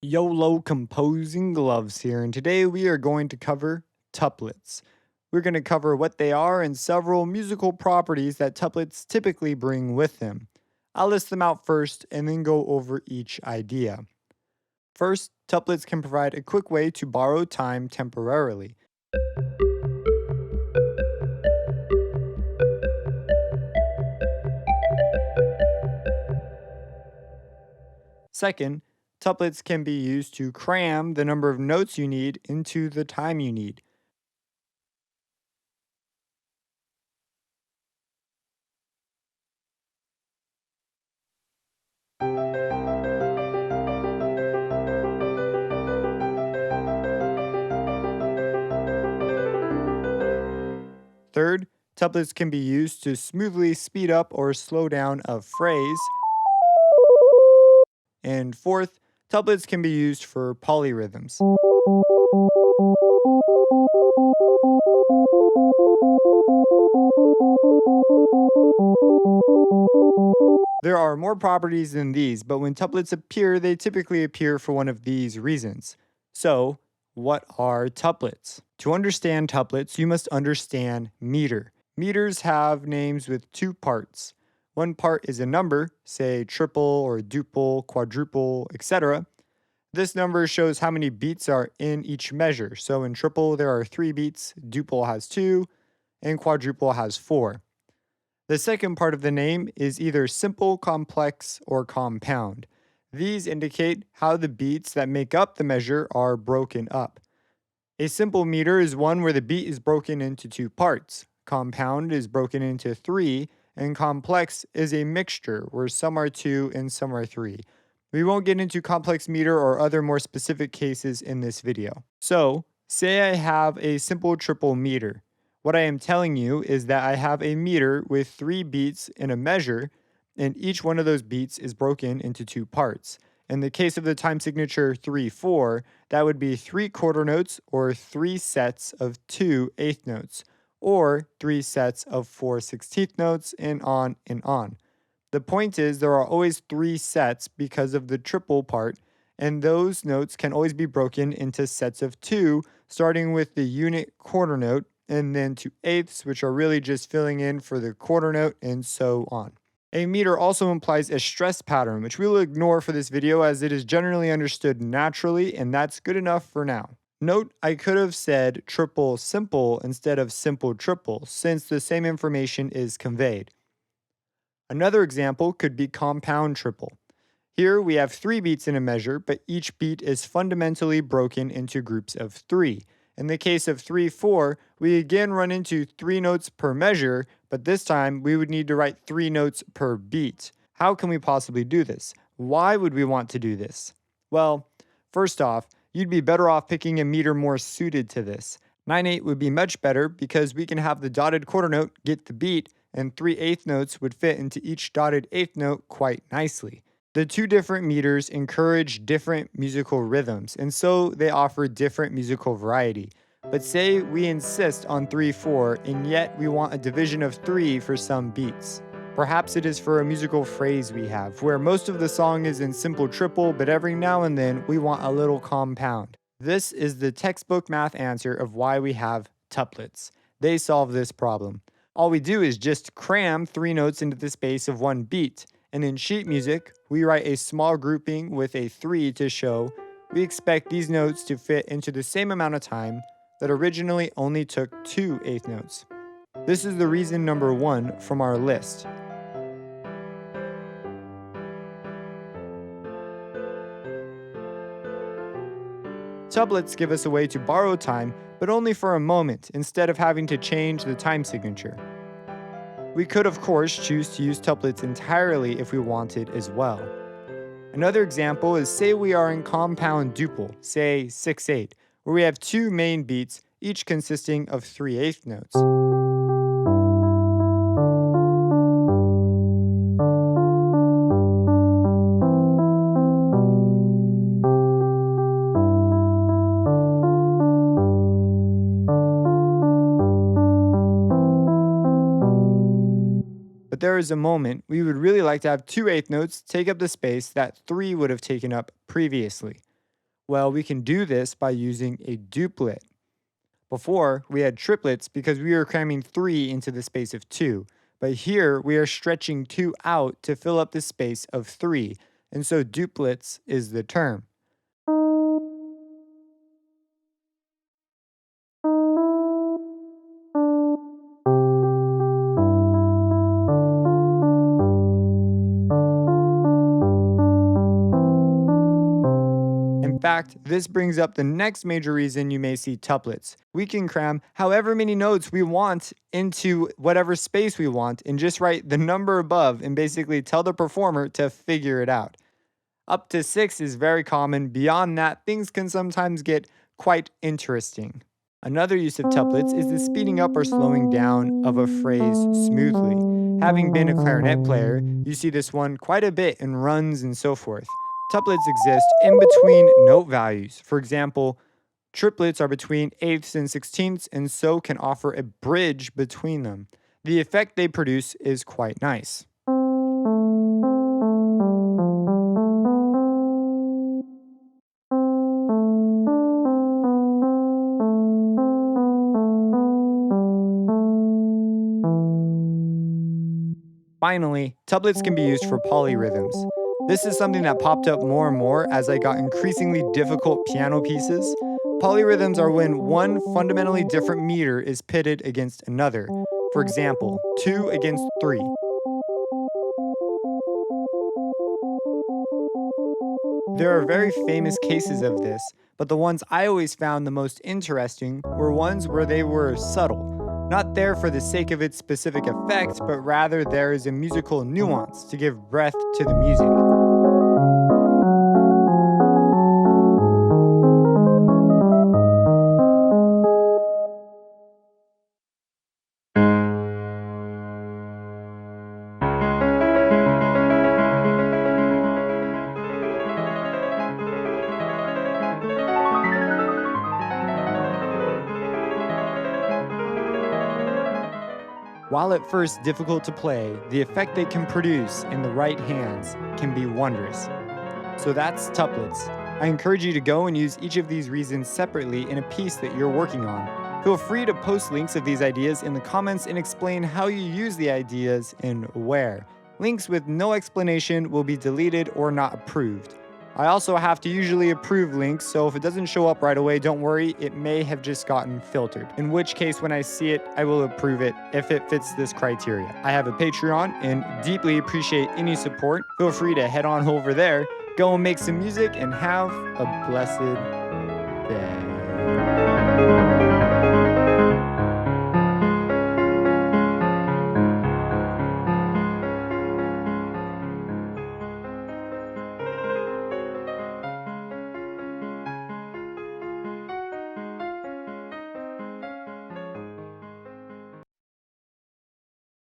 YOLO Composing Gloves here, and today we are going to cover tuplets. We're going to cover what they are and several musical properties that tuplets typically bring with them. I'll list them out first and then go over each idea. First, tuplets can provide a quick way to borrow time temporarily. Second, tuplets can be used to cram the number of notes you need into the time you need. Third, tuplets can be used to smoothly speed up or slow down a phrase. And fourth, tuplets can be used for polyrhythms. There are more properties than these, but when tuplets appear, they typically appear for one of these reasons. So, what are tuplets? To understand tuplets, you must understand meter. Meters have names with two parts. One part is a number, say triple or duple, quadruple, etc. This number shows how many beats are in each measure. So in triple, there are 3 beats, duple has 2, and quadruple has 4. The second part of the name is either simple, complex, or compound. These indicate how the beats that make up the measure are broken up. A simple meter is one where the beat is broken into 2 parts. Compound is broken into 3, and complex is a mixture where some are 2 and some are 3. We won't get into complex meter or other more specific cases in this video. So, say I have a simple triple meter. What I am telling you is that I have a meter with 3 beats in a measure, and each one of those beats is broken into 2 parts. In the case of the time signature 3/4, that would be 3 quarter notes or 3 sets of 2 eighth notes, or 3 sets of 4 16th notes, and on and on. The point is, there are always 3 sets because of the triple part, and those notes can always be broken into sets of 2, starting with the unit quarter note, and then to eighths, which are really just filling in for the quarter note, and so on. A meter also implies a stress pattern, which we will ignore for this video as it is generally understood naturally, and that's good enough for now. Note, I could have said triple simple instead of simple triple, since the same information is conveyed. Another example could be compound triple. Here we have 3 beats in a measure, but each beat is fundamentally broken into groups of 3. In the case of 3/4, we again run into 3 notes per measure, but this time we would need to write 3 notes per beat. How can we possibly do this? Why would we want to do this? Well, first off, you'd be better off picking a meter more suited to this. 9/8 would be much better because we can have the dotted quarter note get the beat, and 3 eighth notes would fit into each dotted eighth note quite nicely. The 2 different meters encourage different musical rhythms, and so they offer different musical variety. But say we insist on 3/4, and yet we want a division of 3 for some beats. Perhaps it is for a musical phrase we have, where most of the song is in simple triple, but every now and then we want a little compound. This is the textbook math answer of why we have tuplets. They solve this problem. All we do is just cram 3 notes into the space of 1 beat. And in sheet music, we write a small grouping with a 3 to show we expect these notes to fit into the same amount of time that originally only took 2 eighth notes. This is the reason number 1 from our list. Tuplets give us a way to borrow time, but only for a moment instead of having to change the time signature. We could, of course, choose to use tuplets entirely if we wanted as well. Another example is say we are in compound duple, say 6/8, where we have 2 main beats, each consisting of 3 eighth notes. But there is a moment we would really like to have 2 eighth notes take up the space that 3 would have taken up previously. Well, we can do this by using a duplet. Before, we had triplets because we were cramming 3 into the space of 2. But here, we are stretching 2 out to fill up the space of 3. And so duplets is the term. In fact, this brings up the next major reason you may see tuplets. We can cram however many notes we want into whatever space we want and just write the number above and basically tell the performer to figure it out. Up to 6 is very common. Beyond that, things can sometimes get quite interesting. Another use of tuplets is the speeding up or slowing down of a phrase smoothly. Having been a clarinet player, you see this one quite a bit in runs and so forth. Tuplets exist in between note values. For example, triplets are between eighths and sixteenths and so can offer a bridge between them. The effect they produce is quite nice. Finally, tuplets can be used for polyrhythms. This is something that popped up more and more as I got increasingly difficult piano pieces. Polyrhythms are when one fundamentally different meter is pitted against another. For example, 2 against 3. There are very famous cases of this, but the ones I always found the most interesting were ones where they were subtle. Not there for the sake of its specific effect, but rather there is a musical nuance to give breath to the music. While at first difficult to play, the effect they can produce in the right hands can be wondrous. So that's tuplets. I encourage you to go and use each of these reasons separately in a piece that you're working on. Feel free to post links of these ideas in the comments and explain how you use the ideas and where. Links with no explanation will be deleted or not approved. I also have to usually approve links, so if it doesn't show up right away, don't worry, it may have just gotten filtered. In which case, when I see it, I will approve it if it fits this criteria. I have a Patreon and deeply appreciate any support. Feel free to head on over there, go and make some music, and have a blessed day.